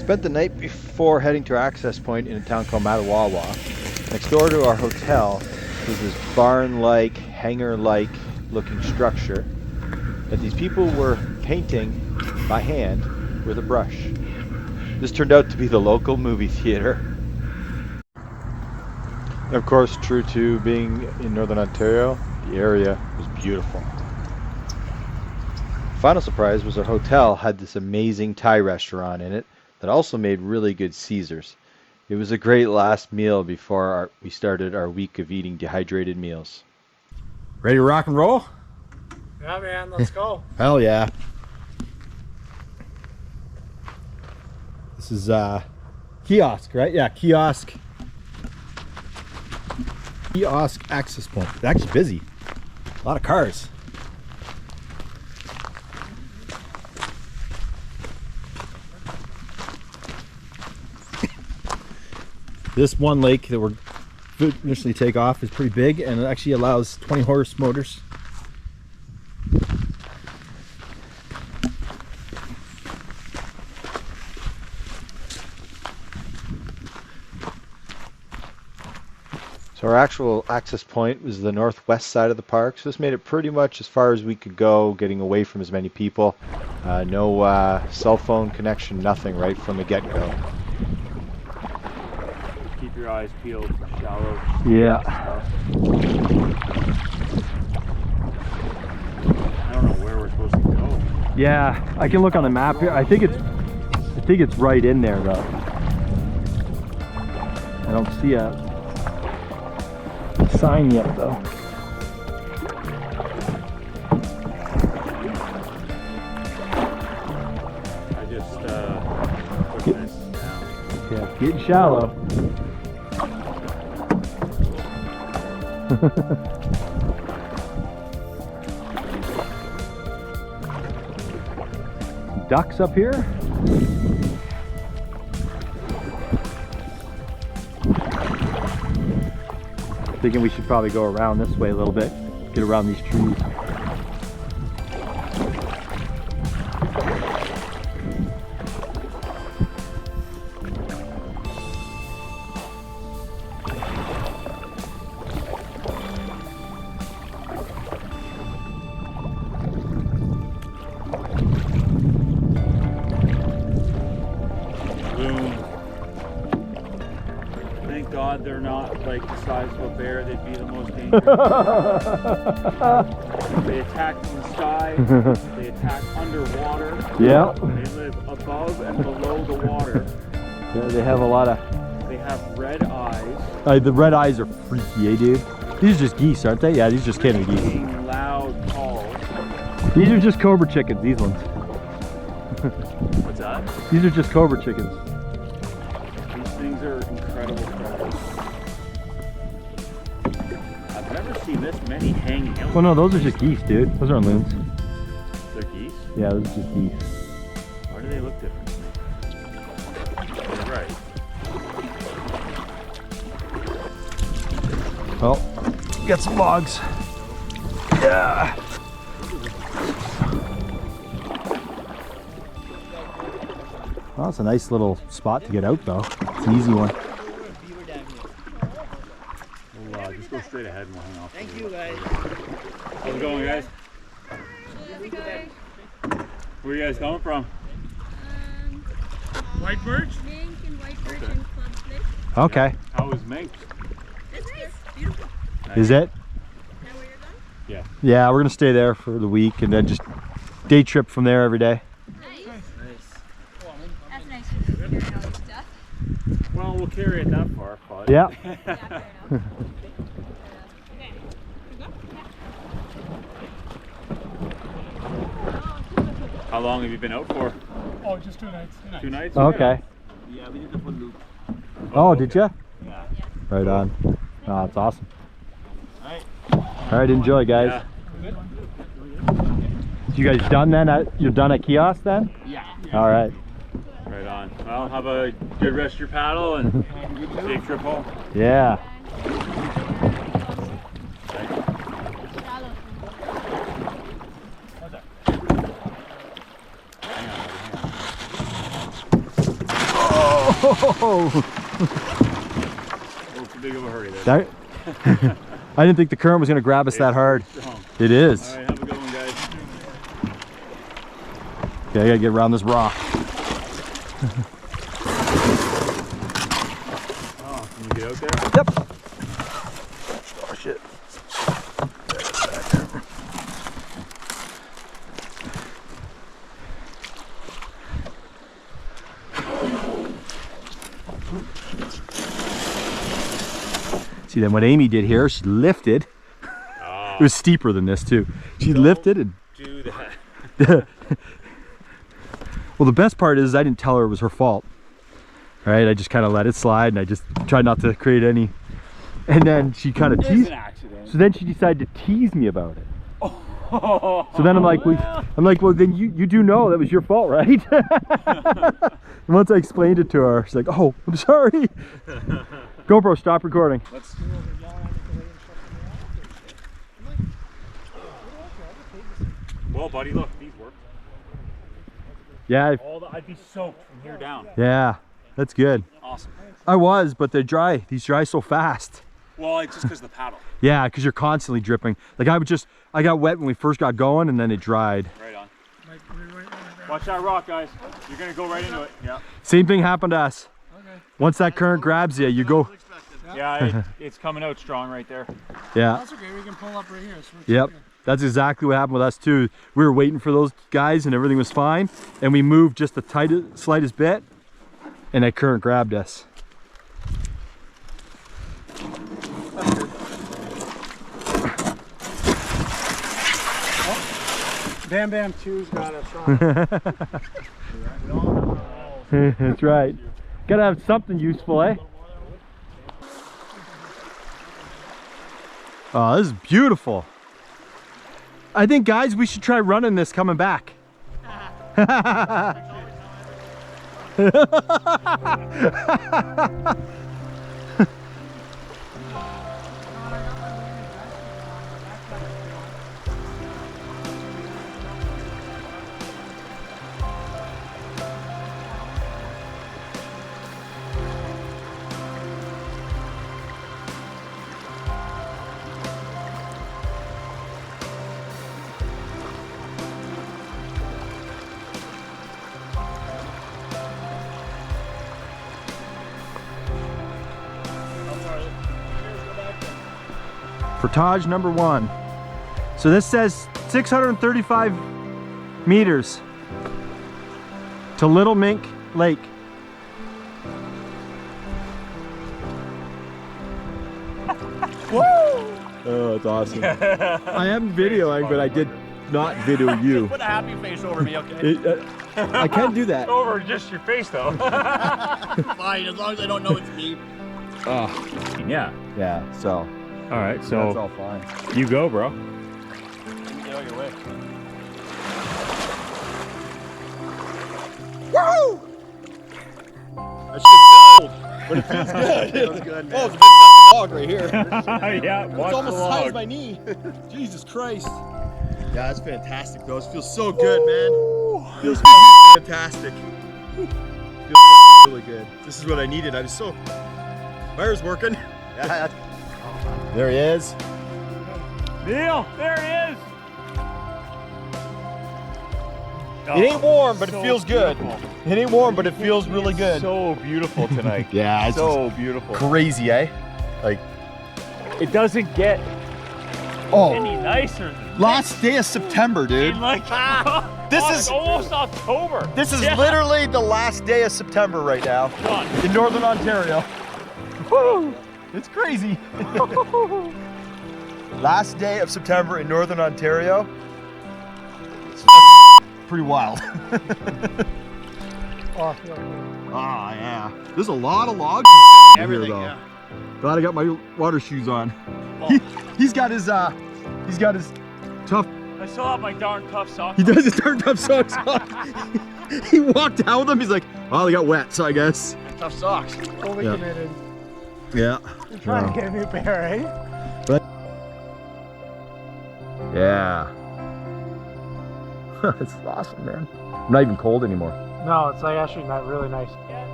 Spent the night before heading to our access point in a town called Mattawa. Next door to our hotel was this barn-like, hangar-like looking structure that these people were painting by hand with a brush. This turned out to be the local movie theater. And of course, true to being in Northern Ontario, the area was beautiful. Final surprise was our hotel had this amazing Thai restaurant in it that also made really good Caesars. It was a great last meal before we started our week of eating dehydrated meals. Ready to rock and roll? Yeah, man, let's go. Hell yeah. This is Kiosk, right? Yeah, Kiosk. Kiosk access point. It's actually busy. A lot of cars. This one lake that we're initially take off is pretty big, and it actually allows 20 horse motors. So our actual access point was the northwest side of the park, so this made it pretty much as far as we could go, getting away from as many people. No cell phone connection, nothing right from the get-go. Keep your eyes peeled for shallow. Yeah. I don't know where we're supposed to go. Yeah, I can look on the map here. I think it's right in there though. I don't see a sign yet though. I just put this down. Yeah, getting shallow. Ducks up here. Thinking we should probably go around this way a little bit, get around these trees. Thank God they're not like the size of a bear. They'd be the most dangerous. They attack from the sky. They attack underwater. Yeah. They live above and below the water. Yeah, they have a lot of... They have red eyes. the red eyes are freaky, eh, dude? These are just geese, aren't they? Yeah, these are just Canada geese. Being loud calls. These are just cobra chickens, these ones. What's that? These are just cobra chickens. These things are incredible predators. I've never seen this many hanging out. Well, no, those are just geese, dude. Those aren't loons. They're geese? Yeah, those are just geese. Why do they look different? You're right. Well, get some logs. Yeah. Well, it's a nice little spot to get out, though. It's an easy one. We'll just go straight ahead and we'll hang off. Thank you, guys. How's it going, guys? Where are you guys coming from? White Birch? Mink and White Birch and Club Place. Okay. How is Mink? It's nice, beautiful. Nice. Is it? Now where you're going? Yeah. Yeah, we're gonna stay there for the week and then just day trip from there every day. Nice. Nice. That's nice of you carrying all your stuff. Well, we'll carry it that far, but... Yeah. Yeah, fair enough. Okay. How long have you been out for? Oh, just 2 nights. 2 nights? Okay. Yeah, we did the full loop. Oh, did you? Yeah. Right on. Oh, that's awesome. Alright. All right, enjoy, guys. Yeah. You guys done then? You're done at Kiosk then? Yeah. All right. Right on. Well, have a good rest of your paddle and safe trip home. Yeah. Whoa! Oh, too big of a hurry there. That, I didn't think the current was going to grab us that hard. Strong. It is. All right, have a good one, guys. Okay, I gotta get around this rock. Oh, can you get out there? Yep. Oh shit. See, then what Amy did here, she lifted. Oh, It was steeper than this too. She lifted and do that. well, the best part is I didn't tell her it was her fault. Right? I just kind of let it slide and I just tried not to create any. And then she kind of It's teased. an accident. So then she decided to tease me about it. Oh, So then I'm like, well, then you do know that was your fault, right? And once I explained it to her, she's like, oh, I'm sorry. GoPro, stop recording. let's. Well, buddy, look, these work. Yeah, I'd be soaked from here down. yeah, that's good. Awesome. I was, but they're dry. These dry so fast. Well, it's just because of the paddle. Yeah, because you're constantly dripping. Like I got wet when we first got going and then it dried. Right on. Watch that rock, guys. You're gonna go right into it. Yeah. Same thing happened to us. Okay. Once that current grabs you, you go. Yeah, it's coming out strong right there. Yeah. That's okay, we can pull up right here. Switch Yep. here. That's exactly what happened with us too. We were waiting for those guys and everything was fine. And we moved just the slightest bit and that current grabbed us. Bam Bam 2's got us on. That's right. Gotta have something useful, eh? Oh, this is beautiful. I think, guys, we should try running this coming back. Portage number 1. So this says 635 meters to Little Mink Lake. Woo! Oh, that's awesome. I am videoing, but I did not video you. Put a happy face over me, okay? I can do that. Over just your face, though. Fine, as long as I don't know it's me. Oh, Yeah. yeah, so All right, that's so all fine. you go, bro. Get out of your way. Woo! That shit's cold, but it feels good. Feels good, man. Oh, it's a big fucking log right here. Yeah, watch It's almost the the size log. of my knee. Jesus Christ. Yeah, it's fantastic though. It feels so good, man. Feels fucking fantastic. Feels fucking really good. This is what I needed. I was so... Fire's working. Yeah, there he is. Neil, there he is. It ain't warm, but it So feels good. beautiful. It ain't warm, but it feels really good. So beautiful tonight. Yeah, it's So beautiful. crazy, eh? Like, It doesn't get oh, any nicer than last day of September, dude. in like This oh, is- it's almost October. This is Yeah. literally the last day of September right now Done. in Northern Ontario. Woo! It's crazy. Last day of September in Northern Ontario. It's pretty wild. Oh, yeah. There's a lot of logs in here though. yeah. Glad I got my water shoes on. He's got his Tough. I still have my darn tough socks. He does his turn tough socks on. He walked out with them. He's like, oh, they got wet, so I guess. tough socks. Fully Yeah. committed. Yeah. You're trying to get a new pair, eh? Yeah. It's awesome, man. I'm not even cold anymore. No, it's like actually not really nice.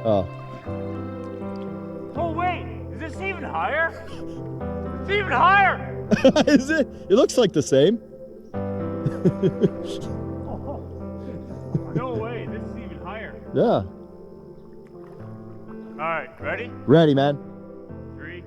Oh. Oh wait, is this even higher? It's even higher! Is it? It looks like the same. No way, this is even higher. Yeah. Alright, ready? Ready, man. 3.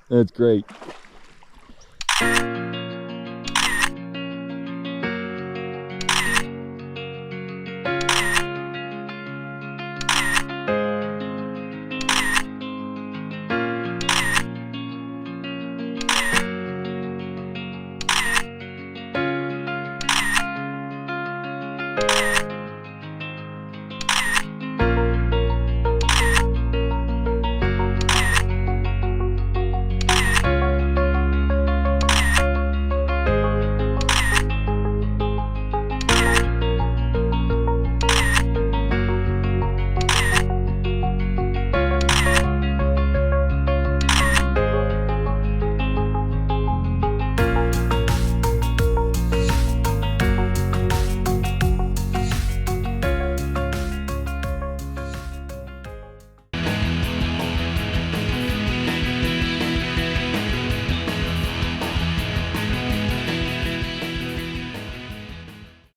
That's great.